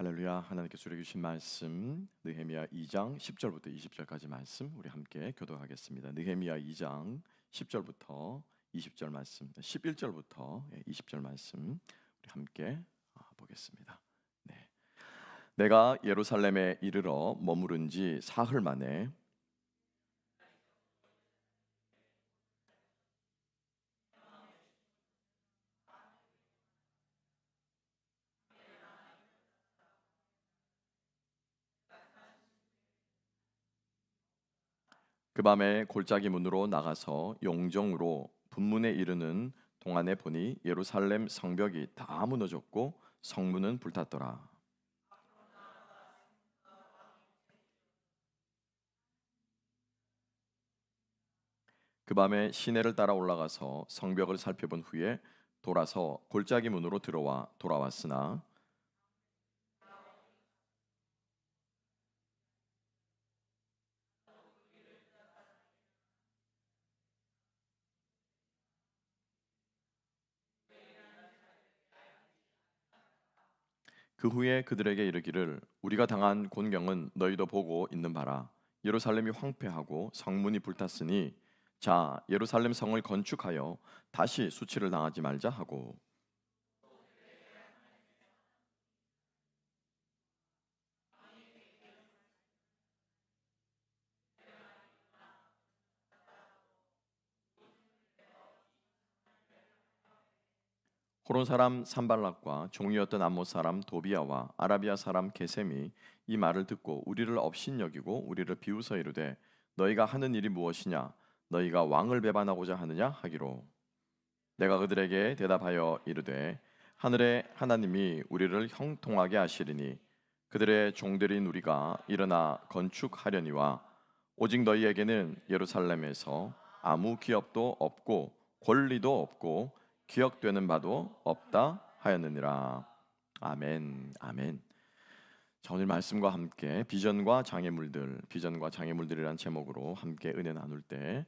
할렐루야. 하나님께서 우리에게 주신 말씀 느헤미야 2장 10절부터 20절까지 말씀 우리 함께 교독하겠습니다. 느헤미야 2장 10절부터 20절 말씀, 11절부터 20절 말씀 우리 함께 보겠습니다. 네. 내가 예루살렘에 이르러 머무른 지 사흘 만에 그 밤에 골짜기 문으로 나가서 용정으로 분문에 이르는 동안에 보니 예루살렘 성벽이 다 무너졌고 성문은 불탔더라. 그 밤에 시내를 따라 올라가서 성벽을 살펴본 후에 돌아서 골짜기 문으로 돌아왔으나 그 후에 그들에게 이르기를 우리가 당한 곤경은 너희도 보고 있는 바라. 예루살렘이 황폐하고 성문이 불탔으니 자 예루살렘 성을 건축하여 다시 수치를 당하지 말자 하고, 호론 사람 산발락과 종이었던 암못 사람 도비아와 아라비아 사람 게셈이 이 말을 듣고 우리를 업신여기고 우리를 비웃어 이르되 너희가 하는 일이 무엇이냐, 너희가 왕을 배반하고자 하느냐 하기로, 내가 그들에게 대답하여 이르되 하늘의 하나님이 우리를 형통하게 하시리니 그들의 종들인 우리가 일어나 건축하려니와 오직 너희에게는 예루살렘에서 아무 기업도 없고 권리도 없고 기억되는 바도 없다 하였느니라. 아멘. 아멘. 자, 오늘 말씀과 함께 비전과 장애물들이란 제목으로 함께 은혜 나눌 때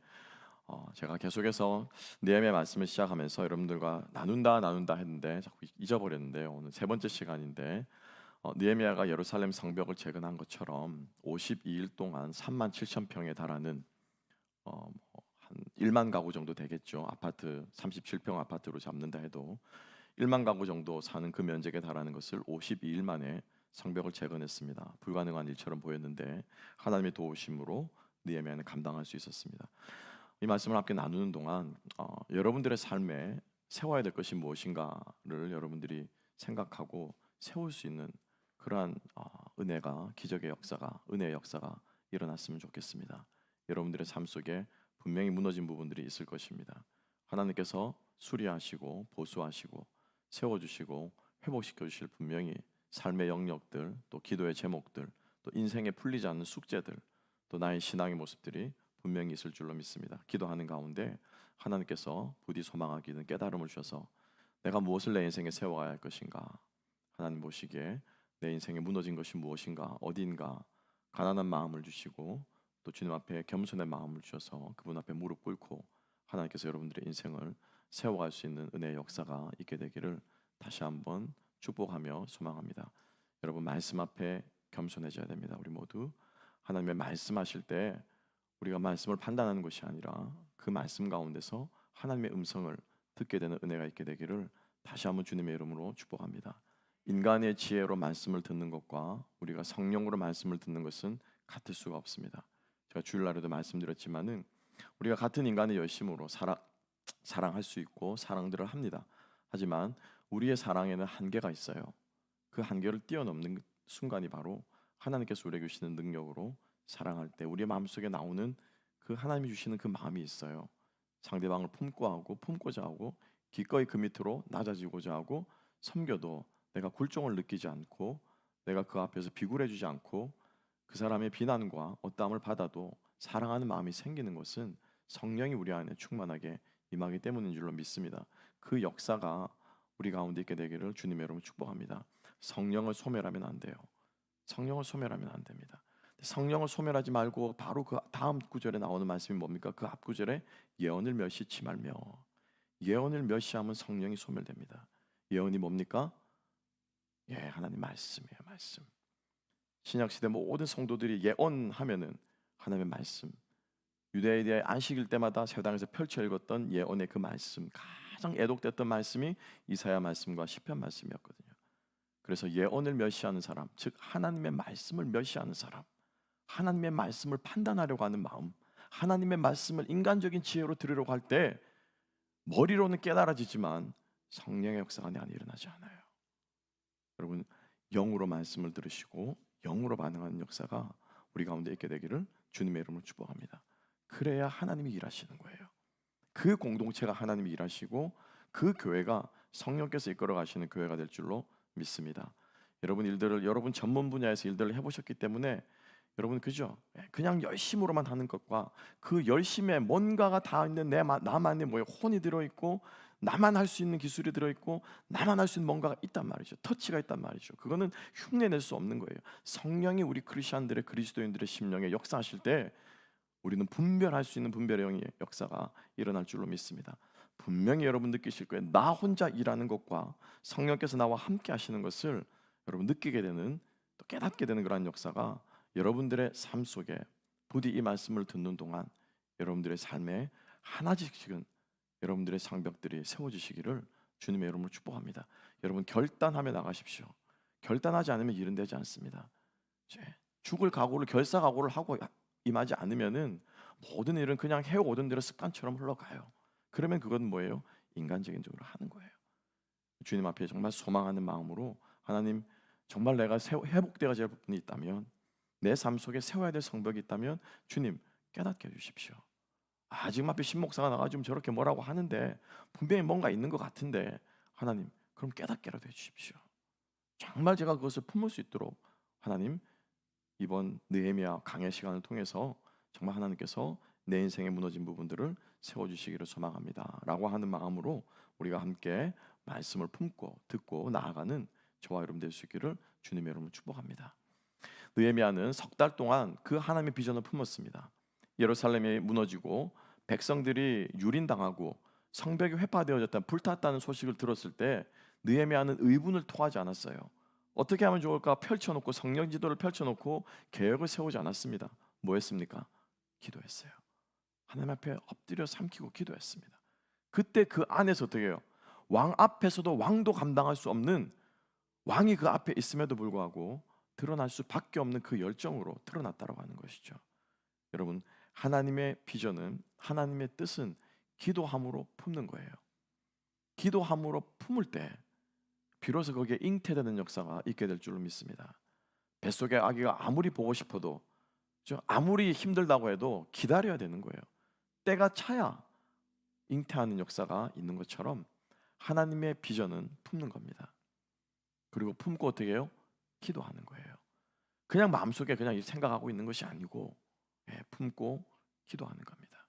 제가 계속해서 느헤미야 말씀을 시작하면서 여러분들과 나눈다 했는데 자꾸 잊어버렸는데요. 오늘 세 번째 시간인데 느헤미야가 예루살렘 성벽을 재건한 것처럼 52일 동안 37,000평에 달하는 한 1만 가구 정도 되겠죠. 아파트 37평 아파트로 잡는다 해도 1만 가구 정도 사는 그 면적에 달하는 것을 52일 만에 성벽을 재건했습니다. 불가능한 일처럼 보였는데 하나님의 도우심으로 느헤미야는 감당할 수 있었습니다. 이 말씀을 함께 나누는 동안 여러분들의 삶에 세워야 될 것이 무엇인가를 여러분들이 생각하고 세울 수 있는 그러한 은혜가, 기적의 역사가, 은혜의 역사가 일어났으면 좋겠습니다. 여러분들의 삶 속에 분명히 무너진 부분들이 있을 것입니다. 하나님께서 수리하시고 보수하시고 세워주시고 회복시켜 주실 분명히 삶의 영역들, 또 기도의 제목들, 또 인생에 풀리지 않는 숙제들, 또 나의 신앙의 모습들이 분명히 있을 줄로 믿습니다. 기도하는 가운데 하나님께서 부디 소망하기는 깨달음을 주셔서 내가 무엇을 내 인생에 세워가야 할 것인가, 하나님 보시기에 내 인생에 무너진 것이 무엇인가, 어디인가, 가난한 마음을 주시고 또 주님 앞에 겸손의 마음을 주셔서 그분 앞에 무릎 꿇고 하나님께서 여러분들의 인생을 세워갈 수 있는 은혜의 역사가 있게 되기를 다시 한번 축복하며 소망합니다. 여러분 말씀 앞에 겸손해져야 됩니다. 우리 모두 하나님의 말씀하실 때 우리가 말씀을 판단하는 것이 아니라 그 말씀 가운데서 하나님의 음성을 듣게 되는 은혜가 있게 되기를 다시 한번 주님의 이름으로 축복합니다. 인간의 지혜로 말씀을 듣는 것과 우리가 성령으로 말씀을 듣는 것은 같을 수가 없습니다. 제가 주일날에도 말씀드렸지만은 우리가 같은 인간의 열심으로 사랑할 수 있고 사랑들을 합니다. 하지만 우리의 사랑에는 한계가 있어요. 그 한계를 뛰어넘는 순간이 바로 하나님께서 우리에게 주시는 능력으로 사랑할 때 우리의 마음속에 나오는 그 하나님이 주시는 그 마음이 있어요. 상대방을 품고자 하고 기꺼이 그 밑으로 낮아지고자 하고 섬겨도 내가 굴종을 느끼지 않고 내가 그 앞에서 비굴해지지 않고 그 사람의 비난과 어떠함을 받아도 사랑하는 마음이 생기는 것은 성령이 우리 안에 충만하게 임하기 때문인 줄로 믿습니다. 그 역사가 우리 가운데 있게 되기를 주님의 이름으로 축복합니다. 성령을 소멸하면 안 돼요. 성령을 소멸하면 안 됩니다. 성령을 소멸하지 말고 바로 그 다음 구절에 나오는 말씀이 뭡니까? 그 앞 구절에 예언을 멸시치 말며. 예언을 멸시하면 성령이 소멸됩니다. 예언이 뭡니까? 예, 하나님 말씀이에요. 말씀. 신약 시대 모든 성도들이 예언하면은 하나님의 말씀. 유대에 대해 안식일 때마다 세당에서 펼쳐 읽었던 예언의 그 말씀, 가장 애독됐던 말씀이 이사야 말씀과 시편 말씀이었거든요. 그래서 예언을 멸시하는 사람, 즉 하나님의 말씀을 멸시하는 사람, 하나님의 말씀을 판단하려고 하는 마음, 하나님의 말씀을 인간적인 지혜로 들으려고 할 때 머리로는 깨달아지지만 성령의 역사가 내 안에 일어나지 않아요. 여러분, 영으로 말씀을 들으시고 영으로 반응하는 역사가 우리 가운데 있게 되기를 주님의 이름으로 축복합니다. 그래야 하나님이 일하시는 거예요. 그 공동체가 하나님이 일하시고 그 교회가 성령께서 이끌어 가시는 교회가 될 줄로 믿습니다. 여러분 전문 분야에서 일들을 해보셨기 때문에 여러분 그죠? 그냥 열심으로만 하는 것과 그 열심에 뭔가가 다 있는 나만의 뭐에 혼이 들어있고 나만 할 수 있는 기술이 들어있고 나만 할 수 있는 뭔가가 있단 말이죠. 터치가 있단 말이죠. 그거는 흉내낼 수 없는 거예요. 성령이 우리 크리스천들의 그리스도인들의 심령에 역사하실 때 우리는 분별할 수 있는 분별의 영의 역사가 일어날 줄로 믿습니다. 분명히 여러분 느끼실 거예요. 나 혼자 일하는 것과 성령께서 나와 함께 하시는 것을 여러분 느끼게 되는, 또 깨닫게 되는 그런 역사가 여러분들의 삶 속에 부디 이 말씀을 듣는 동안 여러분들의 삶에 하나씩은 여러분들의 상벽들이 세워지시기를 주님의 이름으로 축복합니다. 여러분 결단하며 나가십시오. 결단하지 않으면 일은 되지 않습니다. 죽을 각오를 결사각오를 하고 임하지 않으면은 모든 일은 그냥 해오던 대로 습관처럼 흘러가요. 그러면 그건 뭐예요? 인간적인 쪽으로 하는 거예요. 주님 앞에 정말 소망하는 마음으로 하나님 정말 내가 회복되어야 할 부분이 있다면 내 삶 속에 세워야 될 성벽이 있다면 주님 깨닫게 해주십시오. 지금 앞에 신목사가 나가지고 저렇게 뭐라고 하는데 분명히 뭔가 있는 것 같은데 하나님 그럼 깨닫게라도 해주십시오. 정말 제가 그것을 품을 수 있도록 하나님 이번 느헤미야 강의 시간을 통해서 정말 하나님께서 내 인생에 무너진 부분들을 세워주시기를 소망합니다 라고 하는 마음으로 우리가 함께 말씀을 품고 듣고 나아가는 저와 여러분 될 수 있기를 주님의 이름으로 축복합니다. 느헤미야는 석 달 동안 그 하나님의 비전을 품었습니다. 예루살렘이 무너지고 백성들이 유린당하고 성벽이 회파되어졌다, 불탔다는 소식을 들었을 때 느헤미야는 의분을 토하지 않았어요. 어떻게 하면 좋을까 펼쳐놓고 성령 지도를 펼쳐놓고 계획을 세우지 않았습니다. 뭐 했습니까? 기도했어요. 하나님 앞에 엎드려 삼키고 기도했습니다. 그때 그 안에서 어떻게 해요? 왕 앞에서도 왕도 감당할 수 없는 왕이 그 앞에 있음에도 불구하고 드러날 수밖에 없는 그 열정으로 드러났다라고 하는 것이죠. 여러분 하나님의 비전은, 하나님의 뜻은 기도함으로 품는 거예요. 기도함으로 품을 때 비로소 거기에 잉태되는 역사가 있게 될 줄로 믿습니다. 뱃속의 아기가 아무리 보고 싶어도 아무리 힘들다고 해도 기다려야 되는 거예요. 때가 차야 잉태하는 역사가 있는 것처럼 하나님의 비전은 품는 겁니다. 그리고 품고 어떻게 해요? 기도하는 거예요. 그냥 마음속에 그냥 생각하고 있는 것이 아니고 품고 기도하는 겁니다.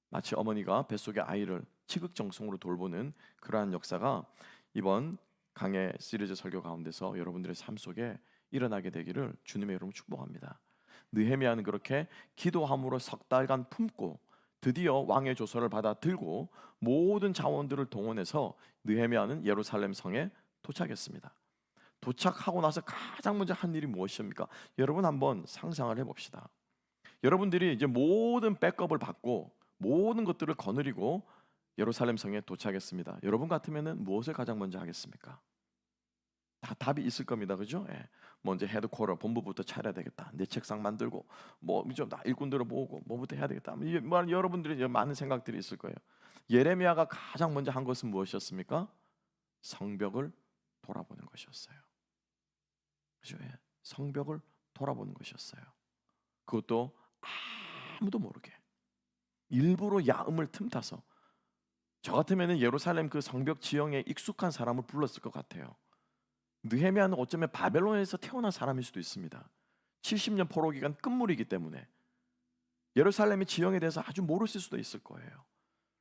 마치 어머니가 뱃속의 아이를 지극정성으로 돌보는 그러한 역사가 이번 강해 시리즈 설교 가운데서 여러분들의 삶 속에 일어나게 되기를 주님의 이름으로 축복합니다. 느헤미야는 그렇게 기도함으로 석 달간 품고 드디어 왕의 조서를 받아 들고 모든 자원들을 동원해서 느헤미야는 예루살렘 성에 도착했습니다. 도착하고 나서 가장 먼저 한 일이 무엇입니까? 여러분 한번 상상을 해봅시다. 여러분들이 이제 모든 백업을 받고 모든 것들을 거느리고 예루살렘 성에 도착했습니다. 여러분 같으면은 무엇을 가장 먼저 하겠습니까? 다 답이 있을 겁니다, 그죠? 먼저 헤드쿼터 본부부터 차려야 되겠다. 내 책상 만들고 뭐좀 일꾼들을 모으고 뭐부터 해야 되겠다. 여러분들이 이제 많은 생각들이 있을 거예요. 예레미야가 가장 먼저 한 것은 무엇이었습니까? 성벽을 돌아보는 것이었어요. 그죠? 성벽을 돌아보는 것이었어요. 그것도 아무도 모르게 일부러 야음을 틈타서, 저 같으면 예루살렘 그 성벽 지형에 익숙한 사람을 불렀을 것 같아요. 느헤미야는 어쩌면 바벨론에서 태어난 사람일 수도 있습니다. 70년 포로 기간 끝물이기 때문에 예루살렘의 지형에 대해서 아주 모르실 수도 있을 거예요.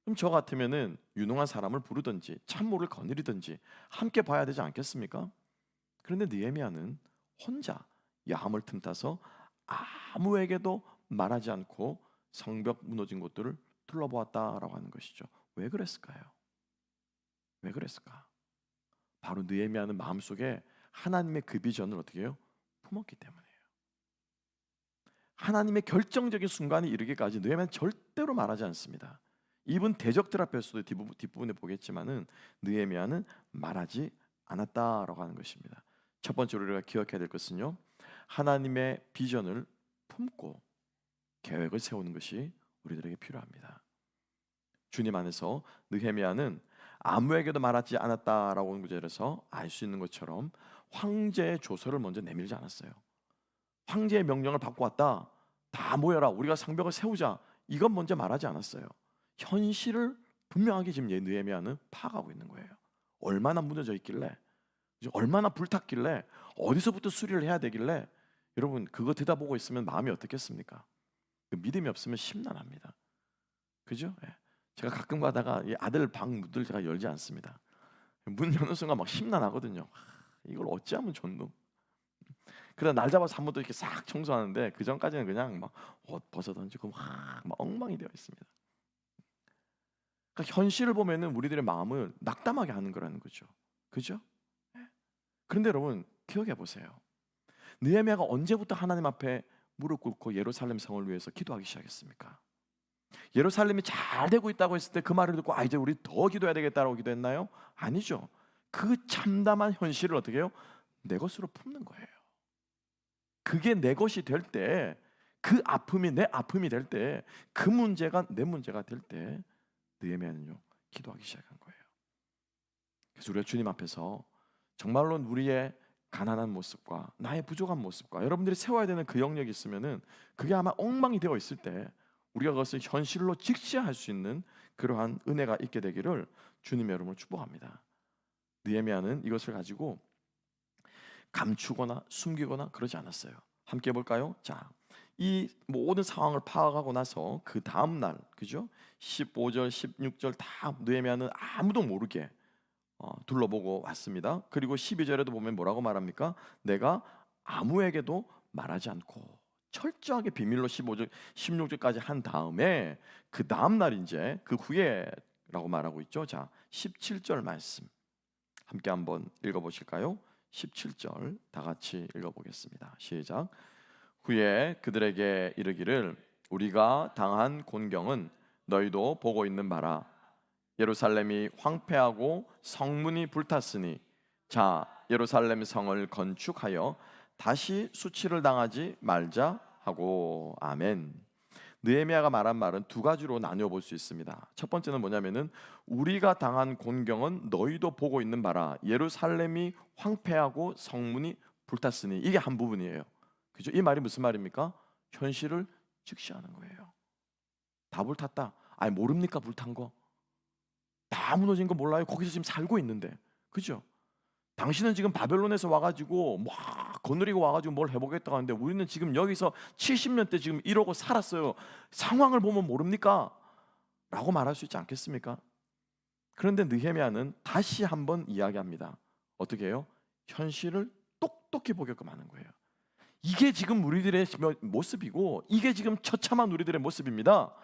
그럼 저 같으면은 유능한 사람을 부르든지 참모를 거느리든지 함께 봐야 되지 않겠습니까? 그런데 느헤미야는 혼자 야함을 틈타서 아무에게도 말하지 않고 성벽 무너진 곳들을 둘러보았다라고 하는 것이죠. 왜 그랬을까요? 왜 그랬을까? 바로 느헤미야는 마음속에 하나님의 그 비전을 어떻게 해요? 품었기 때문이에요. 하나님의 결정적인 순간이 이르기까지 느헤미야는 절대로 말하지 않습니다. 이분 대적들 앞에서도 뒷부분에 보겠지만은 느헤미야는 말하지 않았다라고 하는 것입니다. 첫 번째로 우리가 기억해야 될 것은요, 하나님의 비전을 품고 계획을 세우는 것이 우리들에게 필요합니다. 주님 안에서 느헤미야는 아무에게도 말하지 않았다라고 하는 구절에서 알 수 있는 것처럼 황제의 조서를 먼저 내밀지 않았어요. 황제의 명령을 받고 왔다, 다 모여라, 우리가 상벽을 세우자, 이건 먼저 말하지 않았어요. 현실을 분명하게 지금 느헤미야는 파악하고 있는 거예요. 얼마나 무너져 있길래, 얼마나 불탔길래, 어디서부터 수리를 해야 되길래. 여러분, 그거 들여다보고 있으면 마음이 어떻겠습니까? 그 믿음이 없으면 심란합니다. 그죠? 예. 제가 가끔 가다가 이 아들 방 문을 제가 열지 않습니다. 문 여는 순간 막 심란하거든요. 이걸 어찌하면 좋노? 그러다 날 잡아서 한 번 더 이렇게 싹 청소하는데 그 전까지는 그냥 막 옷 벗어던지고 막 엉망이 되어 있습니다. 그러니까 현실을 보면은 우리들의 마음을 낙담하게 하는 거라는 거죠. 그죠? 그런데 여러분, 기억해 보세요. 느헤미야가 언제부터 하나님 앞에 무릎 꿇고 예루살렘 성을 위해서 기도하기 시작했습니까? 예루살렘이 잘 되고 있다고 했을 때 그 말을 듣고 이제 우리 더 기도해야 되겠다라고 기도했나요? 아니죠. 그 참담한 현실을 어떻게 해요? 내 것으로 품는 거예요. 그게 내 것이 될 때, 그 아픔이 내 아픔이 될 때, 그 문제가 내 문제가 될 때 느헤미야는요, 기도하기 시작한 거예요. 그래서 우리가 주님 앞에서 정말로 우리의 가난한 모습과 나의 부족한 모습과 여러분들이 세워야 되는 그 영역이 있으면은 그게 아마 엉망이 되어 있을 때 우리가 그것을 현실로 직시할 수 있는 그러한 은혜가 있게 되기를 주님 여러분을 축복합니다. 느헤미야는 이것을 가지고 감추거나 숨기거나 그러지 않았어요. 함께 볼까요? 자, 이 모든 상황을 파악하고 나서 그 다음 날, 그죠? 15절, 16절 다 느헤미야는 아무도 모르게 둘러보고 왔습니다. 그리고 12절에도 보면 뭐라고 말합니까? 내가 아무에게도 말하지 않고 철저하게 비밀로 15절, 16절까지 한 다음에 그 다음 날 이제 그 후에라고 말하고 있죠. 자, 17절 말씀 함께 한번 읽어보실까요? 17절 다 같이 읽어보겠습니다. 시작. 후에 그들에게 이르기를 우리가 당한 곤경은 너희도 보고 있는 바라. 예루살렘이 황폐하고 성문이 불탔으니 자, 예루살렘 성을 건축하여 다시 수치를 당하지 말자 하고. 아멘. 느헤미야가 말한 말은 두 가지로 나뉘어 볼 수 있습니다. 첫 번째는 뭐냐면은 우리가 당한 곤경은 너희도 보고 있는 바라. 예루살렘이 황폐하고 성문이 불탔으니, 이게 한 부분이에요. 그죠? 이 말이 무슨 말입니까? 현실을 직시하는 거예요. 다 불탔다. 아니 모릅니까? 불탄 거 다 무너진 거 몰라요? 거기서 지금 살고 있는데, 그죠? 당신은 지금 바벨론에서 와가지고 막 거느리고 와가지고 뭘 해보겠다고 하는데 우리는 지금 여기서 70년대 지금 이러고 살았어요. 상황을 보면 모릅니까? 라고 말할 수 있지 않겠습니까? 그런데 느헤미야는 다시 한번 이야기합니다. 어떻게 해요? 현실을 똑똑히 보게끔 하는 거예요. 이게 지금 우리들의 모습이고 이게 지금 처참한 우리들의 모습입니다.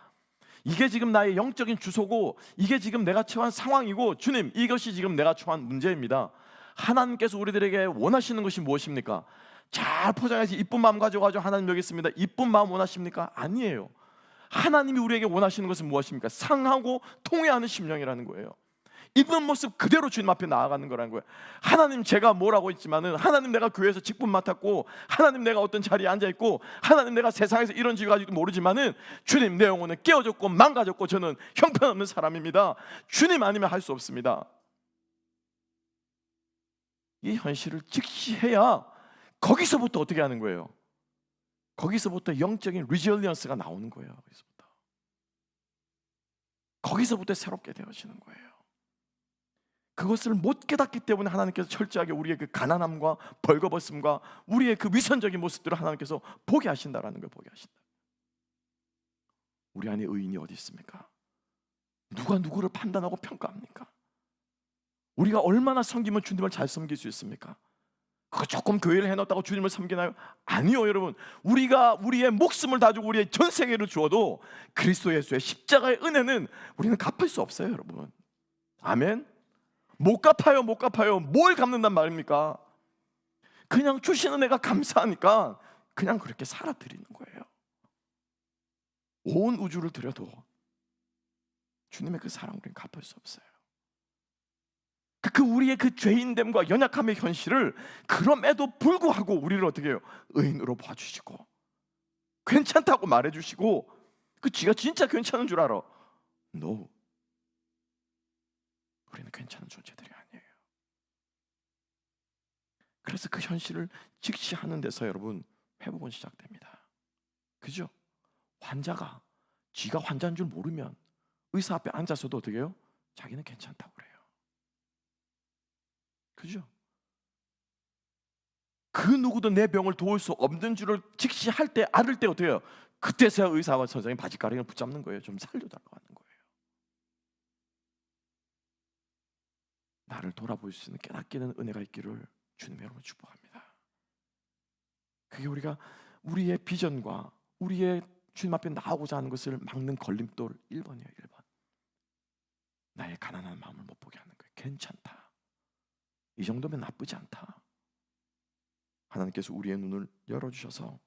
이게 지금 나의 영적인 주소고 이게 지금 내가 처한 상황이고, 주님, 이것이 지금 내가 처한 문제입니다. 하나님께서 우리들에게 원하시는 것이 무엇입니까? 잘 포장해서 이쁜 마음 가져가지고 하나님 여기 있습니다. 이쁜 마음 원하십니까? 아니에요. 하나님이 우리에게 원하시는 것은 무엇입니까? 상하고 통회하는 심령이라는 거예요. 있는 모습 그대로 주님 앞에 나아가는 거라는 거예요. 하나님, 제가 뭐라고 했지만은 하나님, 내가 교회에서 직분 맡았고, 하나님, 내가 어떤 자리에 앉아있고, 하나님, 내가 세상에서 이런 지위 가지고 모르지만은 주님, 내 영혼은 깨어졌고 망가졌고 저는 형편없는 사람입니다. 주님 아니면 할 수 없습니다. 이 현실을 직시해야 거기서부터 어떻게 하는 거예요? 거기서부터 영적인 리질리언스가 나오는 거예요. 거기서부터 새롭게 되어지는 거예요. 그것을 못 깨닫기 때문에 하나님께서 철저하게 우리의 그 가난함과 벌거벗음과 우리의 그 위선적인 모습들을 하나님께서 보게 하신다라는 걸 보게 하신다. 우리 안에 의인이 어디 있습니까? 누가 누구를 판단하고 평가합니까? 우리가 얼마나 섬기면 주님을 잘 섬길 수 있습니까? 그거 조금 교회를 해놨다고 주님을 섬기나요? 아니요, 여러분. 우리가 우리의 목숨을 다주고 우리의 전 세계를 주어도 그리스도 예수의 십자가의 은혜는 우리는 갚을 수 없어요, 여러분. 아멘. 못 갚아요, 못 갚아요. 뭘 갚는단 말입니까? 그냥 주신 은혜가 감사하니까 그냥 그렇게 살아드리는 거예요. 온 우주를 드려도 주님의 그 사랑 우리는 갚을 수 없어요. 그 우리의 그 죄인됨과 연약함의 현실을 그럼에도 불구하고 우리를 어떻게 해요? 의인으로 봐주시고 괜찮다고 말해주시고, 그 쥐가 진짜 괜찮은 줄 알아? No, 우리는 괜찮은 존재들이 아니에요. 그래서 그 현실을 직시하는 데서 여러분 회복은 시작됩니다. 그죠? 환자가 쥐가 환자인 줄 모르면 의사 앞에 앉아서도 어떻게 해요? 자기는 괜찮다고 그래요. 그죠? 그 누구도 내 병을 도울 수 없는 줄을 직시할 때, 알을 때 어떻게 해요? 그때서야 의사와 선생님 바지가랑이를 붙잡는 거예요. 좀 살려달라고 하는 거예요. 나를 돌아볼 수 있는 깨닫기는 은혜가 있기를 주님의 이름으로 축복합니다. 그게 우리의 비전과 우리의 주님 앞에 나오고자 하는 것을 막는 걸림돌 1번이에요. 1번. 나의 가난한 마음을 못 보게 하는 거예요. 괜찮다, 이 정도면 나쁘지 않다. 하나님께서 우리의 눈을 열어주셔서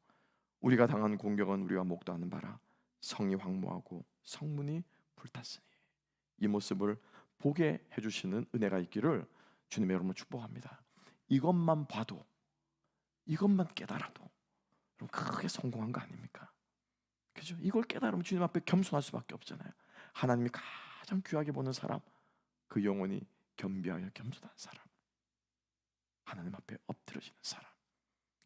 우리가 당한 공격은 우리가 목도하는 바라 성이 황무하고 성문이 불탔으니, 이 모습을 보게 해주시는 은혜가 있기를 주님의 이름으로 축복합니다. 이것만 봐도, 이것만 깨달아도 그럼 크게 성공한 거 아닙니까? 그죠? 이걸 깨달으면 주님 앞에 겸손할 수밖에 없잖아요. 하나님이 가장 귀하게 보는 사람, 그 영혼이 겸비하여 겸손한 사람, 하나님 앞에 엎드려지는 사람,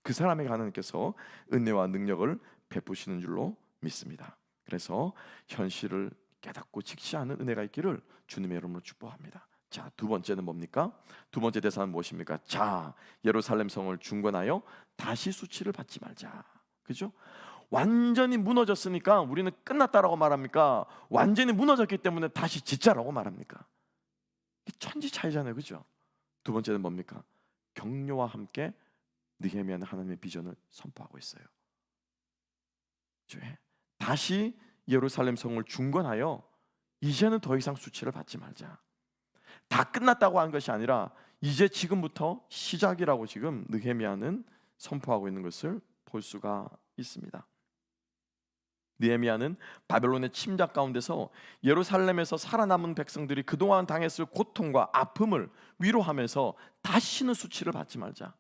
그 사람에게 하나님께서 은혜와 능력을 베푸시는 줄로 믿습니다. 그래서 현실을 깨닫고 직시하는 은혜가 있기를 주님의 이름으로 축복합니다. 자, 두 번째는 뭡니까? 두 번째 대사는 무엇입니까? 자, 예루살렘 성을 중건하여 다시 수치를 받지 말자. 그죠? 완전히 무너졌으니까 우리는 끝났다라고 말합니까? 완전히 무너졌기 때문에 다시 짓자라고 말합니까? 천지 차이잖아요. 그죠? 두 번째는 뭡니까? 격려와 함께 느헤미야는 하나님의 비전을 선포하고 있어요. 다시 예루살렘 성을 중건하여 이제는 더 이상 수치를 받지 말자. 다 끝났다고 한 것이 아니라 이제 지금부터 시작이라고 지금 느헤미야는 선포하고 있는 것을 볼 수가 있습니다. 느헤미야는 바벨론의 침략 가운데서 예루살렘에서 살아남은 백성들이 그동안 당했을 고통과 아픔을 위로하면서 다시는 수치를 받지 말자,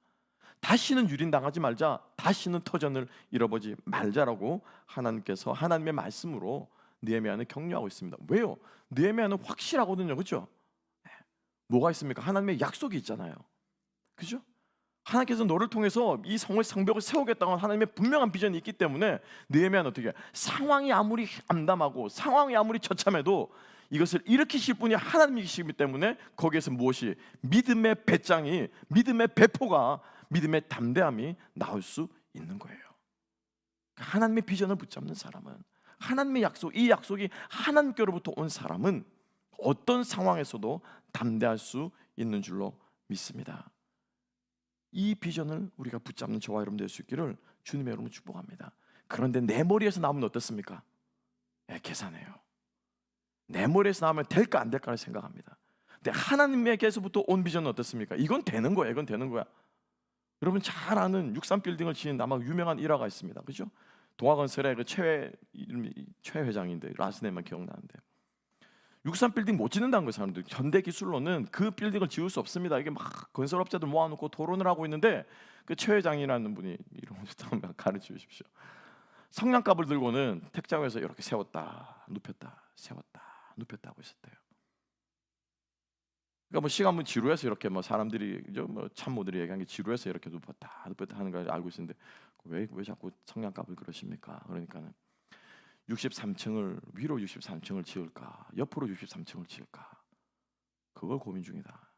다시는 유린당하지 말자, 다시는 터전을 잃어보지 말자라고 하나님께서 하나님의 말씀으로 느헤미야는 격려하고 있습니다. 왜요? 느헤미야는 확실하거든요. 그렇죠? 뭐가 있습니까? 하나님의 약속이 있잖아요. 그죠? 하나님께서 너를 통해서 이 성을, 성벽을 세우겠다는 하나님의 분명한 비전이 있기 때문에 느헤미야는 어떻게 해요? 상황이 아무리 암담하고 상황이 아무리 처참해도 이것을 일으키실 분이 하나님이시기 때문에 거기에서 무엇이 믿음의 배짱이, 믿음의 배포가, 믿음의 담대함이 나올 수 있는 거예요. 하나님의 비전을 붙잡는 사람은, 하나님의 약속, 이 약속이 하나님께로부터 온 사람은 어떤 상황에서도 담대할 수 있는 줄로 믿습니다. 이 비전을 우리가 붙잡는 저와 여러분 될 수 있기를 주님의 이름으로 축복합니다. 그런데 내 머리에서 나오면 어떻습니까? 계산해요. 내 머리에서 나오면 될까 안 될까를 생각합니다. 근데 하나님에게서부터 온 비전은 어떻습니까? 이건 되는 거야. 이건 되는 거야. 여러분 잘 아는 63빌딩을 지은 아마 유명한 일화가 있습니다. 그죠? 동아건설의 그 최 회장인데 라스네만 기억나는데 63빌딩 못 짓는다는 거예요. 사람들 현대 기술로는 그 빌딩을 지을 수 없습니다. 이게 막 건설업자들 모아놓고 토론을 하고 있는데 그 최 회장이라는 분이 이런 것도 한번 가르쳐 주십시오. 성냥갑을 들고는 택자에서 이렇게 세웠다 눕혔다 세웠다 눕혔다 하고 있었대요. 그러니까 뭐 시간은 지루해서 이렇게 뭐 사람들이 뭐 참모들이 얘기한 게 지루해서 이렇게 눕혔다 하는 걸 알고 있었는데 왜 자꾸 성냥갑을 그러십니까? 그러니까는 63층을 위로 63층을 지을까 옆으로 63층을 지을까 그걸 고민 중이다.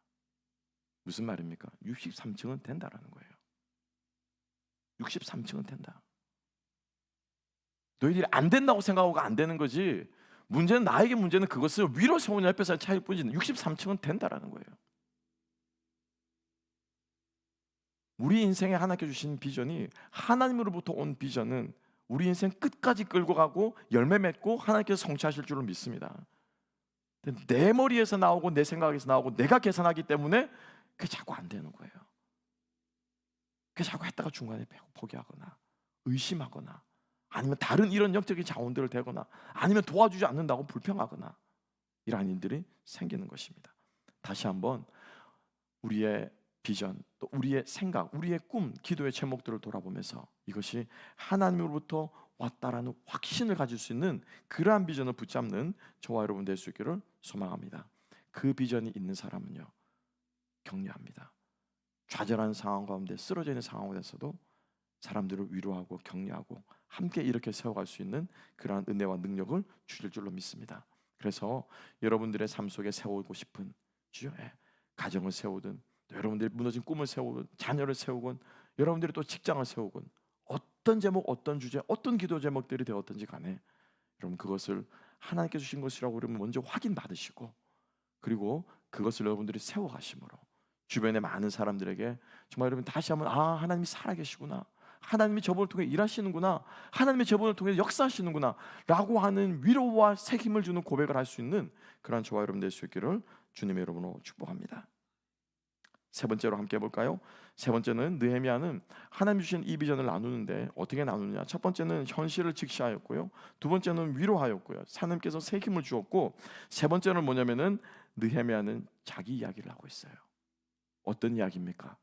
무슨 말입니까? 63층은 된다라는 거예요. 63층은 된다. 너희들이 안 된다고 생각하고 안 되는 거지, 문제는 나에게 문제는 그것을 위로 세우냐 옆에서 차일 뿐이지 63층은 된다라는 거예요. 우리 인생에 하나님께 주신 비전이, 하나님으로부터 온 비전은 우리 인생 끝까지 끌고 가고 열매 맺고 하나님께서 성취하실 줄로 믿습니다. 내 머리에서 나오고 내 생각에서 나오고 내가 계산하기 때문에 그게 자꾸 안 되는 거예요. 자꾸 했다가 중간에 포기하거나 의심하거나 아니면 다른 이런 영적인 자원들을 대거나 아니면 도와주지 않는다고 불평하거나 이러한 일들이 생기는 것입니다. 다시 한번 우리의 비전, 또 우리의 생각, 우리의 꿈, 기도의 제목들을 돌아보면서 이것이 하나님으로부터 왔다라는 확신을 가질 수 있는 그러한 비전을 붙잡는 저와 여러분 될 수 있기를 소망합니다. 그 비전이 있는 사람은요, 격려합니다. 좌절한 상황 가운데, 쓰러져 있는 상황 가운데서도 사람들을 위로하고 격려하고 함께 이렇게 세워갈 수 있는 그러한 은혜와 능력을 주실 줄로 믿습니다. 그래서 여러분들의 삶 속에 세우고 싶은 주요 가정을 세우든, 여러분들이 무너진 꿈을 세우든, 자녀를 세우건, 여러분들이 또 직장을 세우건, 어떤 제목, 어떤 주제, 어떤 기도 제목들이 되었든지 간에 여러분 그것을 하나님께 주신 것이라고 그러면 먼저 확인 받으시고, 그리고 그것을 여러분들이 세워가심으로 주변의 많은 사람들에게 정말 여러분 다시 한번 하나님이 살아계시구나, 하나님이 저분을 통해 일하시는구나, 하나님이 저분을 통해 역사하시는구나 라고 하는 위로와 새 힘을 주는 고백을 할 수 있는 그러한 저와 여러분 될 수 있기를 주님의 이름으로 축복합니다. 세 번째로 함께 해볼까요? 세 번째는 느헤미야는 하나님 주신 이 비전을 나누는데 어떻게 나누느냐. 첫 번째는 현실을 직시하였고요, 두 번째는 위로하였고요, 하나님께서 새 힘을 주었고, 세 번째는 뭐냐면은 느헤미야는 자기 이야기를 하고 있어요. 어떤 이야기입니까?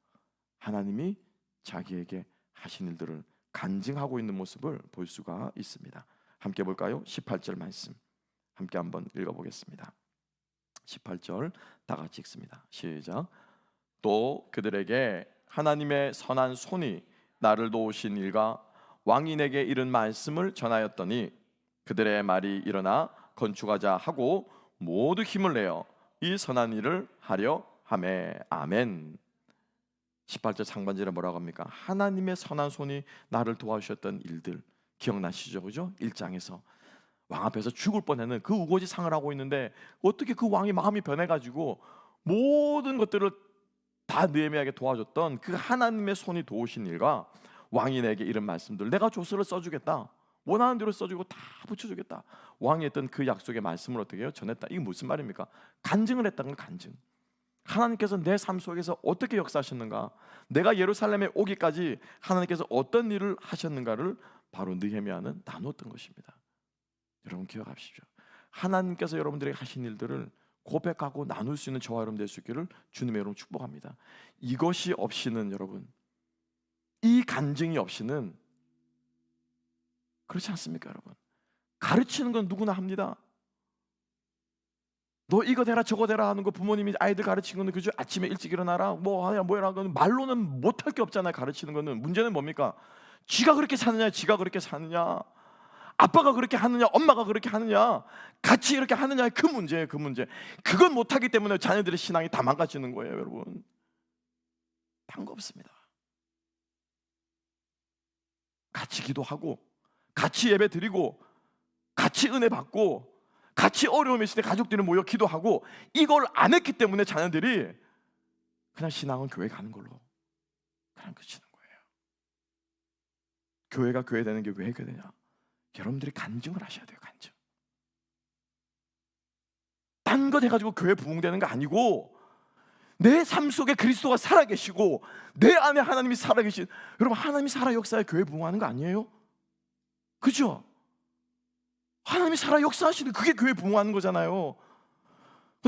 하나님이 자기에게 하신 일들을 간증하고 있는 모습을 볼 수가 있습니다. 함께 볼까요? 18절 말씀 함께 한번 읽어보겠습니다. 18절 다 같이 읽습니다. 시작. 또 그들에게 하나님의 선한 손이 나를 도우신 일과 왕이 내게 이른 말씀을 전하였더니 그들의 말이 일어나 건축하자 하고 모두 힘을 내어 이 선한 일을 하려 하매. 아멘. 18절 상반절에 뭐라고 합니까? 하나님의 선한 손이 나를 도와주셨던 일들 기억나시죠? 그죠? 1장에서 왕 앞에서 죽을 뻔했는 그 우거지 상을 하고 있는데 어떻게 그 왕이 마음이 변해가지고 모든 것들을 다 느헤미야에게 도와줬던 그 하나님의 손이 도우신 일과 왕이 내게 이런 말씀들, 내가 조서를 써주겠다, 원하는 대로 써주고 다 붙여주겠다, 왕이 했던 그 약속의 말씀을 어떻게 해요? 전했다. 이게 무슨 말입니까? 간증을 했다는 걸. 간증. 하나님께서 내 삶 속에서 어떻게 역사하셨는가, 내가 예루살렘에 오기까지 하나님께서 어떤 일을 하셨는가를 바로 느헤미야는 나누었던 것입니다. 여러분 기억하십시오. 하나님께서 여러분들에게 하신 일들을 고백하고 나눌 수 있는 저와 여러분 될 수 있기를 주님의 이름으로 축복합니다. 이것이 없이는 여러분, 이 간증이 없이는 그렇지 않습니까? 여러분 가르치는 건 누구나 합니다. 너 이거 되라 저거 되라 하는 거 부모님이 아이들 가르치는 거는 그죠? 아침에 일찍 일어나라 뭐 하냐 뭐라 하는 말로는 못할 게 없잖아요. 가르치는 거는. 문제는 뭡니까? 지가 그렇게 사느냐, 지가 그렇게 사느냐, 아빠가 그렇게 하느냐, 엄마가 그렇게 하느냐, 같이 이렇게 하느냐, 그 문제예요. 그 문제. 그건 못하기 때문에 자녀들의 신앙이 다 망가지는 거예요. 여러분 다른 거 없습니다. 같이 기도하고 같이 예배 드리고 같이 은혜 받고 같이 어려움이 있을 때 가족들이 모여 기도하고, 이걸 안 했기 때문에 자녀들이 그냥 신앙은 교회 가는 걸로 그냥 그치는 거예요. 교회가 교회 되는 게 왜 교회 되냐? 여러분들이 간증을 하셔야 돼요. 간증. 딴 거 해가지고 교회 부흥되는 거 아니고 내 삶 속에 그리스도가 살아계시고 내 안에 하나님이 살아계신, 여러분 하나님이 살아 역사에 교회 부흥하는 거 아니에요? 그죠? 하나님이 살아 역사하시는 그게 교회 부흥하는 거잖아요.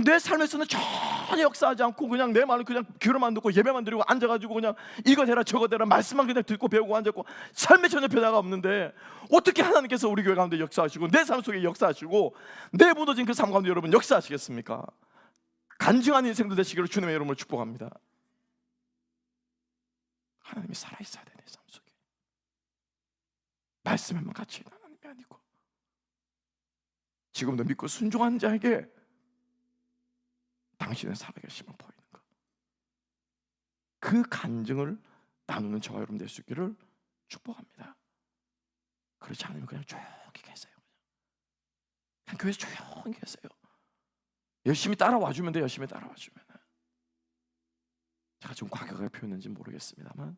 내 삶에서는 전혀 역사하지 않고 그냥 내 말을 그냥 귀로만 듣고 예배만 드리고 앉아가지고 그냥 이거 되라 저거 되라 말씀만 그냥 듣고 배우고 앉았고 삶에 전혀 변화가 없는데 어떻게 하나님께서 우리 교회 가운데 역사하시고 내 삶 속에 역사하시고 내 무너진 그 삶 가운데 여러분 역사하시겠습니까? 간증한 인생도 되시기를 주님의 이름으로 축복합니다. 하나님이 살아있어야 돼. 내 삶 속에 말씀에만 같이 있는 하나님이 아니고 지금도 믿고 순종하는 자에게 당신의 살아계심을 보이는 것, 그 간증을 나누는 저와 여러분 될 수 있기를 축복합니다. 그렇지 않으면 그냥 조용히 계세요. 그냥 교회에서 조용히 계세요. 열심히 따라와주면 돼. 열심히 따라와주면. 제가 좀 과격하게 표현했는지 모르겠습니다만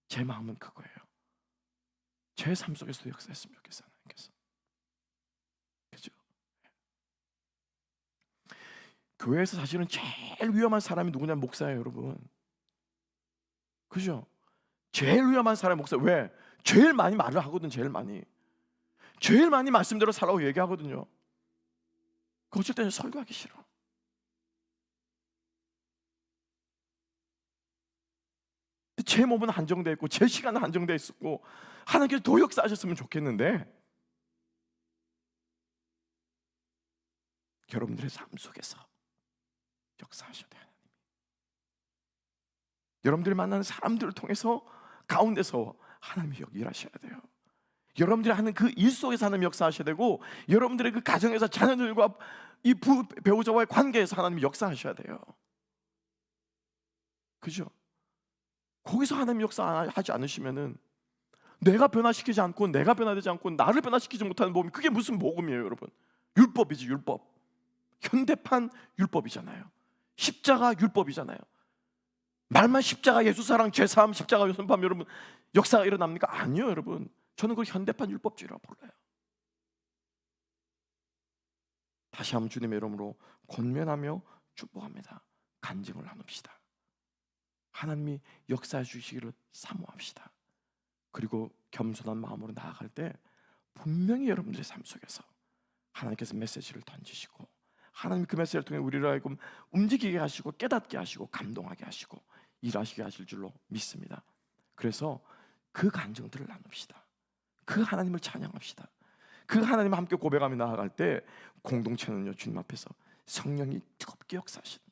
제 마음은 그거예요. 제 삶 속에서도 역사했으면 좋겠어요. 하나님께서. 그죠? 교회에서 사실은 제일 위험한 사람이 누구냐면 목사예요, 여러분. 그죠? 제일 위험한 사람이 목사. 왜? 제일 많이 말을 하거든. 제일 많이 말씀대로 살라고 얘기하거든요. 어쩔 때는 설교하기 싫어. 제 몸은 한정되어 있고 제 시간은 한정되어 있었고 하나님께서 더 역사하셨으면 좋겠는데 여러분들의 삶 속에서 역사하셔야 돼요. 여러분들이 만나는 사람들을 통해서 가운데서 하나님이 여기 일하셔야 돼요. 여러분들이 하는 그 일 속에서 하나님 역사하셔야 되고 여러분들의 그 가정에서 자녀들과 이 배우자와의 관계에서 하나님이 역사하셔야 돼요. 그죠? 거기서 하나님 역사하지 않으시면은 내가 변화시키지 않고 내가 변화되지 않고 나를 변화시키지 못하는 복음, 그게 무슨 복음이에요 여러분? 율법이지. 율법. 현대판 율법이잖아요. 십자가 율법이잖아요. 말만 십자가 예수 사랑 죄사함 십자가 요선밤 여러분 역사가 일어납니까? 아니요 여러분. 저는 그걸 현대판 율법주의라고 불러요. 다시 한번 주님의 이름으로 권면하며 축복합니다. 간증을 나눕시다. 하나님이 역사해 주시기를 사모합시다. 그리고 겸손한 마음으로 나아갈 때 분명히 여러분들의 삶 속에서 하나님께서 메시지를 던지시고 하나님 그 메시지를 통해 우리를 하여금 움직이게 하시고 깨닫게 하시고 감동하게 하시고 일하시게 하실 줄로 믿습니다. 그래서 그 간증들을 나눕시다. 그 하나님을 찬양합시다. 그 하나님과 함께 고백하며 나아갈 때 공동체는요 주님 앞에서 성령이 뜨겁게 역사하시는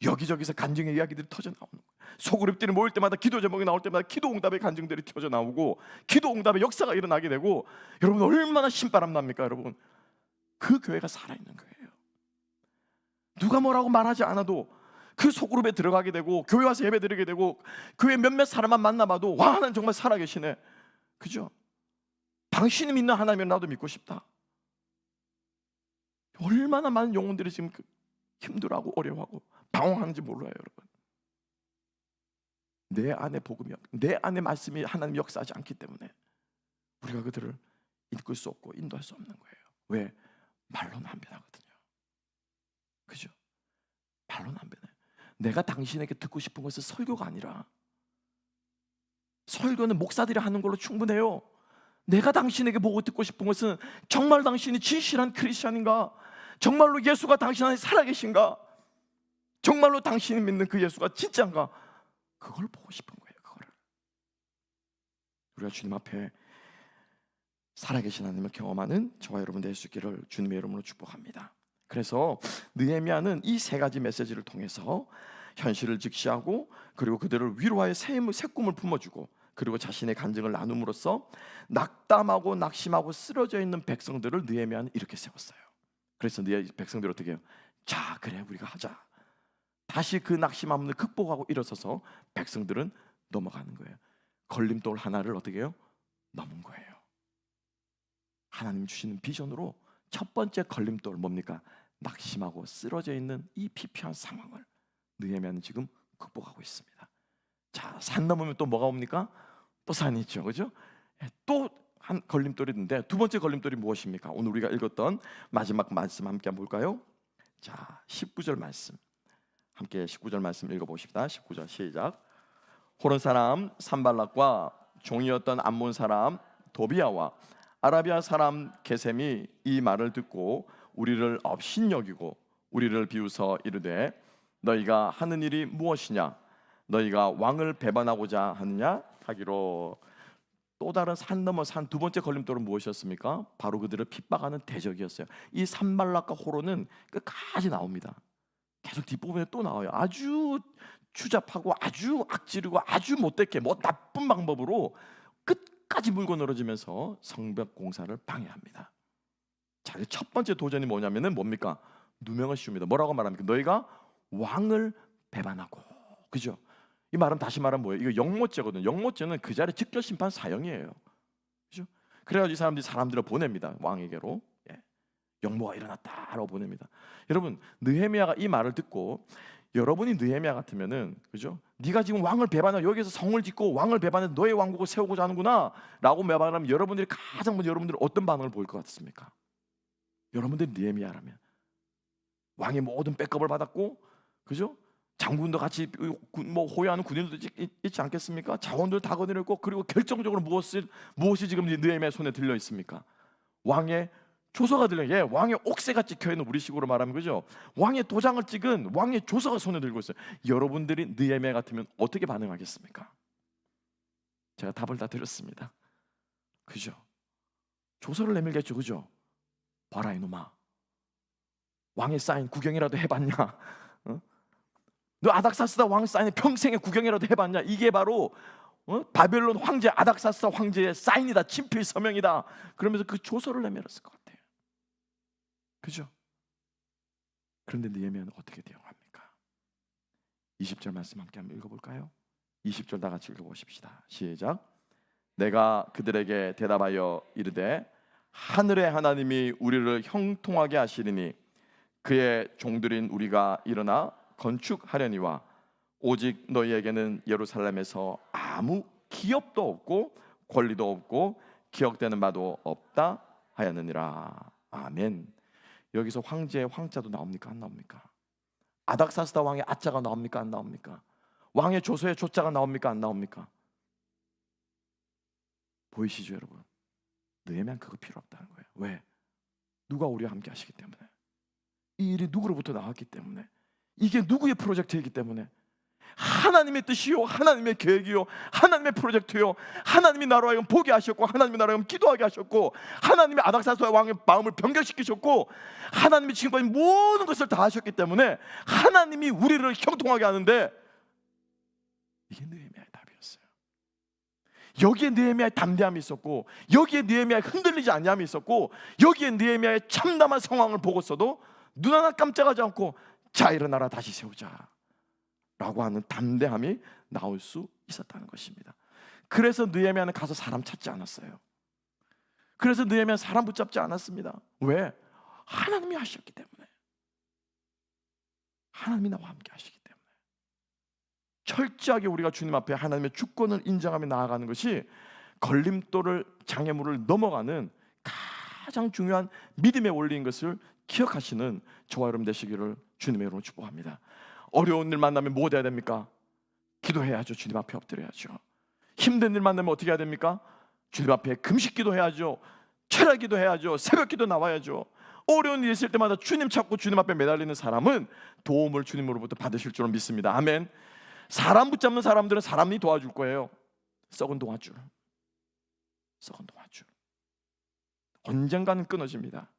여기저기서 간증의 이야기들이 터져 나오는 거예요. 소그룹들이 모일 때마다 기도 제목이 나올 때마다 기도 응답의 간증들이 터져 나오고 기도 응답의 역사가 일어나게 되고 여러분 얼마나 신바람 납니까 여러분? 그 교회가 살아있는 거예요. 누가 뭐라고 말하지 않아도 그 소그룹에 들어가게 되고 교회 와서 예배 드리게 되고 교회 몇몇 사람만 만나봐도 와 하나님 정말 살아계시네. 그죠? 당신이 믿는 하나님을 나도 믿고 싶다. 얼마나 많은 영혼들이 지금 힘들어하고 어려워하고 방황하는지 몰라요 여러분. 내 안에 복음이 내 안에 말씀이 하나님 역사하지 않기 때문에 우리가 그들을 이끌 수 없고 인도할 수 없는 거예요. 왜? 말로는 안 변하거든요. 그죠? 말로는 안 변해요. 내가 당신에게 듣고 싶은 것은 설교가 아니라 설교는 목사들이 하는 걸로 충분해요. 내가 당신에게 보고 듣고 싶은 것은 정말 당신이 진실한 크리스찬인가? 정말로 예수가 당신 안에 살아계신가? 정말로 당신이 믿는 그 예수가 진짜인가? 그걸 보고 싶은 거예요. 그거를 우리가 주님 앞에 살아계신 하나님을 경험하는 저와 여러분 될 수 있기를 주님의 이름으로 축복합니다. 그래서 느헤미야는 이 세 가지 메시지를 통해서 현실을 직시하고 그리고 그들을 위로하여 새 꿈을 품어주고 그리고 자신의 간증을 나눔으로써 낙담하고 낙심하고 쓰러져 있는 백성들을 느헤미야는 이렇게 세웠어요. 그래서 백성들이 어떻게 해요? 자 그래 우리가 하자. 다시 그 낙심함을 극복하고 일어서서 백성들은 넘어가는 거예요. 걸림돌 하나를 어떻게 해요? 넘은 거예요. 하나님 주시는 비전으로 첫 번째 걸림돌 뭡니까? 낙심하고 쓰러져 있는 이 피폐한 상황을 느헤미야는 지금 극복하고 있습니다. 자, 산 넘으면 또 뭐가 옵니까? 또 산이 있죠, 그죠? 또 한 걸림돌이 있는데 두 번째 걸림돌이 무엇입니까? 오늘 우리가 읽었던 마지막 말씀 함께 한번 볼까요? 자, 19절 말씀 함께 19절 말씀 읽어보십시다. 19절 시작. 호론 사람 산발락과 종이었던 암몬 사람 도비아와 아라비아 사람 게셈이 이 말을 듣고 우리를 업신여기고 우리를 비웃어 이르되 너희가 하는 일이 무엇이냐? 너희가 왕을 배반하고자 하느냐? 하기로. 또 다른 산 넘어 산 두 번째 걸림돌은 무엇이었습니까? 바로 그들을 핍박하는 대적이었어요. 이 산발락과 호론은 끝까지 나옵니다. 계속 뒷부분에 또 나와요. 아주 추잡하고 아주 악지르고 아주 못되게 나쁜 방법으로 끝까지 물고 늘어지면서 성벽 공사를 방해합니다. 자, 첫 번째 도전이 뭐냐면은 뭡니까? 누명을 씌웁니다. 뭐라고 말합니까? 너희가 왕을 배반하고. 그죠? 이 말은 다시 말하면 뭐예요? 이거 영모죄거든요. 영모죄는 그 자리에 직접 심판 사형이에요. 그죠? 그래가지고 이 사람들을 보냅니다. 왕에게로. 예. 영모가 일어났다라고 보냅니다. 여러분, 느헤미야가 이 말을 듣고 여러분이 느헤미야 같으면은 그죠? 네가 지금 왕을 배반하고 여기서 성을 짓고 왕을 배반해서 너의 왕국을 세우고자 하는구나라고 말하면 여러분들이 가장 먼저 여러분들이 어떤 반응을 보일 것 같습니까? 여러분들이 느헤미야라면 왕의 모든 백업을 받았고, 그죠? 장군도 같이 뭐 호위하는 군인들도 있지 않겠습니까? 자원들 다 거느렸고, 그리고 결정적으로 무엇이 지금 느헤미야의 손에 들려 있습니까? 왕의 조서가 들려. 예, 왕의 옥새가 찍혀 있는, 우리식으로 말하면 그죠? 왕의 도장을 찍은 왕의 조서가 손에 들고 있어요. 여러분들이 느헤미야 같으면 어떻게 반응하겠습니까? 제가 답을 다 드렸습니다. 그죠? 조서를 내밀겠죠, 그죠? 봐라 이놈아, 왕의 사인 구경이라도 해봤냐? 어? 너 아닥사스다 왕 사인에 평생에 구경이라도 해봤냐? 이게 바로 바벨론 황제 아닥사스다 황제의 사인이다, 친필 서명이다. 그러면서 그 조서를 내밀었을 것 같아요. 그죠? 그런데 느헤미야는 어떻게 대응합니까? 20절 말씀 함께 한번 읽어볼까요? 20절 다 같이 읽어보십시다. 시작. 내가 그들에게 대답하여 이르되 하늘의 하나님이 우리를 형통하게 하시리니 그의 종들인 우리가 일어나 건축하려니와 오직 너희에게는 예루살렘에서 아무 기업도 없고 권리도 없고 기억되는 바도 없다 하였느니라. 아멘. 여기서 황제의 황자도 나옵니까? 안 나옵니까? 아닥사스다 왕의 아자가 나옵니까? 안 나옵니까? 왕의 조서의 조자가 나옵니까? 안 나옵니까? 보이시죠 여러분? 느헤미야는 그거 필요 없다는 거예요. 왜? 누가 우리와 함께 하시기 때문에. 이 일이 누구로부터 나왔기 때문에. 이게 누구의 프로젝트이기 때문에. 하나님의 뜻이요, 하나님의 계획이요, 하나님의 프로젝트요, 하나님이 나로 하여금 보게 하셨고, 하나님이 나로 하여금 기도하게 하셨고, 하나님이 아닥사스다 왕의 마음을 변경시키셨고, 하나님이 지금까지 모든 것을 다 하셨기 때문에 하나님이 우리를 형통하게 하는데, 이게 느헤미야의 답이었어요. 여기에 느헤미야의 담대함이 있었고, 여기에 느헤미야의 흔들리지 않냐함이 있었고, 여기에 느헤미야의 참담한 상황을 보고서도 눈 하나 깜짝하지 않고 자 일어나라 다시 세우자 라고 하는 담대함이 나올 수 있었다는 것입니다. 그래서 느헤미야는 가서 사람 찾지 않았어요. 그래서 느헤미야는 사람 붙잡지 않았습니다. 왜? 하나님이 하셨기 때문에. 하나님이 나와 함께 하시기 때문에. 철저하게 우리가 주님 앞에 하나님의 주권을 인정하며 나아가는 것이 걸림돌을, 장애물을 넘어가는 가장 중요한 믿음의 원리인 것을 기억하시는 저와 여러분 되시기를 주님의 이름으로 축복합니다. 어려운 일 만나면 뭐 해야 됩니까? 기도해야죠. 주님 앞에 엎드려야죠. 힘든 일 만나면 어떻게 해야 됩니까? 주님 앞에 금식 기도해야죠. 철야 기도해야죠. 새벽 기도 나와야죠. 어려운 일이 있을 때마다 주님 찾고 주님 앞에 매달리는 사람은 도움을 주님으로부터 받으실 줄로 믿습니다. 아멘. 사람 붙잡는 사람들은 사람이 도와줄 거예요. 썩은 동아줄. 썩은 동아줄. 언젠가는 끊어집니다.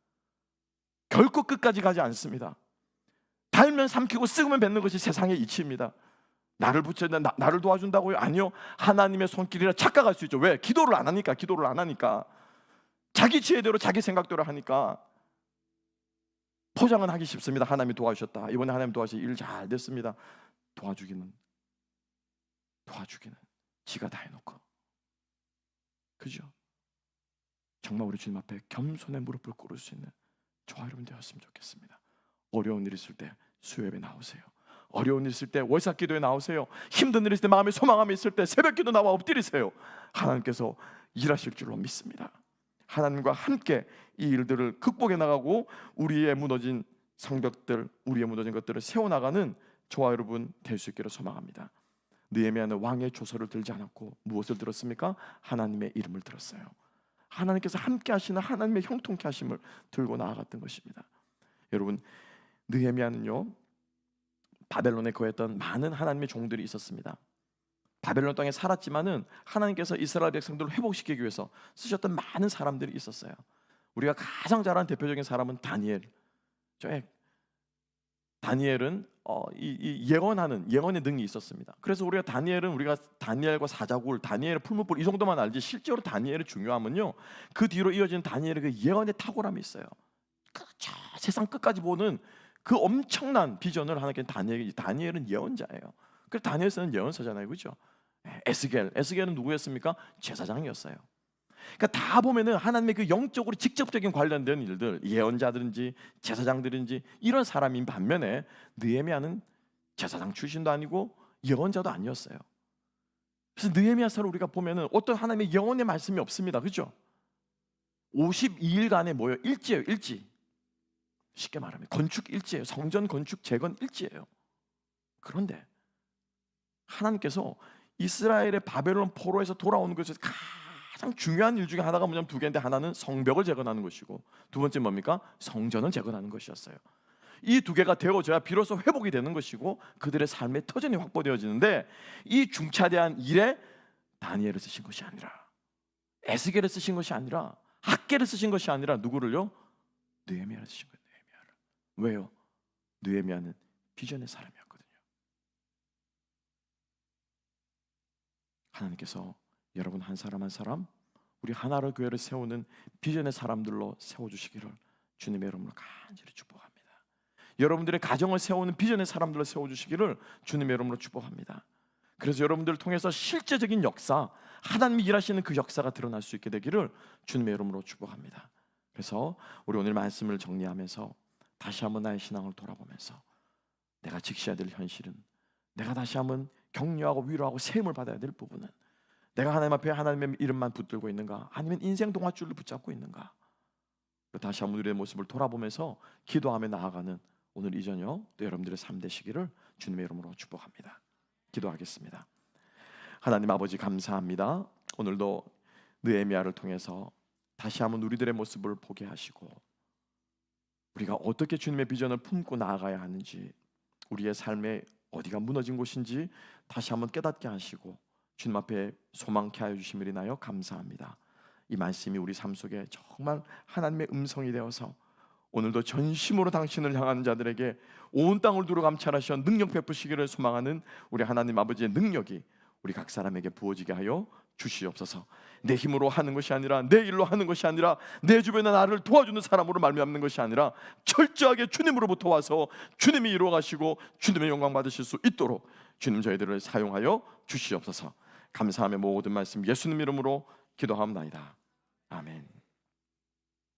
결코 끝까지 가지 않습니다. 달면 삼키고 썩으면 뱉는 것이 세상의 이치입니다. 나를 붙여야 나를 도와준다고요? 아니요. 하나님의 손길이라 착각할 수 있죠. 왜? 기도를 안 하니까. 자기 지혜대로 자기 생각대로 하니까. 포장은 하기 쉽습니다. 하나님이 도와주셨다. 이번에 하나님 도와주셔서 일 잘 됐습니다. 도와주기는 지가 다 해놓고. 그죠? 정말 우리 주님 앞에 겸손의 무릎을 꿇을 수 있는 저와 여러분 되었으면 좋겠습니다. 어려운 일 있을 때 수요예배 나오세요. 어려운 일 있을 때 월삭 기도에 나오세요. 힘든 일 있을 때, 마음에 소망함이 있을 때 새벽 기도 나와 엎드리세요. 하나님께서 일하실 줄로 믿습니다. 하나님과 함께 이 일들을 극복해 나가고 우리의 무너진 성벽들, 우리의 무너진 것들을 세워나가는 저와 여러분 될 수 있기를 소망합니다. 느헤미야는 왕의 조서를 들지 않았고 무엇을 들었습니까? 하나님의 이름을 들었어요. 하나님께서 함께 하시는 하나님의 형통케 하심을 들고 나아갔던 것입니다. 여러분, 느헤미야는요 바벨론에 거했던 많은 하나님의 종들이 있었습니다. 바벨론 땅에 살았지만은 하나님께서 이스라엘 백성들을 회복시키기 위해서 쓰셨던 많은 사람들이 있었어요. 우리가 가장 잘 아는 대표적인 사람은 다니엘. 다니엘은 이 예언의 능이 있었습니다. 그래서 우리가 다니엘과 사자굴, 다니엘의 풀무불 이 정도만 알지 실제로 다니엘의 중요함은요 그 뒤로 이어진 다니엘의 그 예언의 탁월함이 있어요. 저 세상 끝까지 보는 그 엄청난 비전을 하나님께 다니엘은 예언자예요. 그래서 다니엘서는 예언서잖아요, 그렇죠? 에스겔은 누구였습니까? 제사장이었어요. 그러니까 다 보면은 하나님의 그 영적으로 직접적인 관련된 일들, 예언자들인지 제사장들인지 이런 사람인 반면에 느헤미야는 제사장 출신도 아니고 예언자도 아니었어요. 그래서 느헤미야서를 우리가 보면은 어떤 하나님의 예언의 말씀이 없습니다, 그렇죠? 52일간의 뭐예요? 일지예요, 일지. 쉽게 말하면 건축 일지예요. 성전 건축 재건 일지예요. 그런데 하나님께서 이스라엘의 바벨론 포로에서 돌아오는 것에서 가장 중요한 일 중에 하나가 뭐냐면 두 개인데, 하나는 성벽을 재건하는 것이고 두 번째 뭡니까? 성전을 재건하는 것이었어요. 이 두 개가 되어져야 비로소 회복이 되는 것이고 그들의 삶의 터전이 확보되어지는데, 이 중차대한 일에 다니엘을 쓰신 것이 아니라, 에스겔을 쓰신 것이 아니라, 학계를 쓰신 것이 아니라 누구를요? 느헤미야를 쓰신 거예요. 느헤미야를. 왜요? 느헤미야는 비전의 사람이었거든요. 하나님께서 여러분 한 사람 한 사람, 우리 하나로 교회를 세우는 비전의 사람들로 세워주시기를 주님의 이름으로 간절히 축복합니다. 여러분들의 가정을 세우는 비전의 사람들로 세워주시기를 주님의 이름으로 축복합니다. 그래서 여러분들을 통해서 실제적인 역사, 하나님이 일하시는 그 역사가 드러날 수 있게 되기를 주님의 이름으로 축복합니다. 그래서 우리 오늘 말씀을 정리하면서 다시 한번 나의 신앙을 돌아보면서 내가 직시해야 될 현실은, 내가 다시 한번 격려하고 위로하고 세움을 받아야 될 부분은, 내가 하나님 앞에 하나님의 이름만 붙들고 있는가, 아니면 인생 동아줄을 붙잡고 있는가, 다시 한번 우리의 모습을 돌아보면서 기도하며 나아가는 오늘 이 저녁 또 여러분들의 삶 되시기를 주님의 이름으로 축복합니다. 기도하겠습니다. 하나님 아버지, 감사합니다. 오늘도 느헤미야를 통해서 다시 한번 우리들의 모습을 보게 하시고, 우리가 어떻게 주님의 비전을 품고 나아가야 하는지, 우리의 삶에 어디가 무너진 곳인지 다시 한번 깨닫게 하시고 주님 앞에 소망케 하여 주심을 인하여 감사합니다. 이 말씀이 우리 삶 속에 정말 하나님의 음성이 되어서 오늘도 전심으로 당신을 향하는 자들에게 온 땅을 두루 감찰하셔 능력 베푸시기를 소망하는 우리 하나님 아버지의 능력이 우리 각 사람에게 부어지게 하여 주시옵소서. 내 힘으로 하는 것이 아니라, 내 일로 하는 것이 아니라, 내 주변에 나를 도와주는 사람으로 말미암는 것이 아니라 철저하게 주님으로부터 와서 주님이 이루어 가시고 주님의 영광 받으실 수 있도록 주님 저희들을 사용하여 주시옵소서. 감사하며 모든 말씀 예수님 이름으로 기도하옵나이다. 아멘.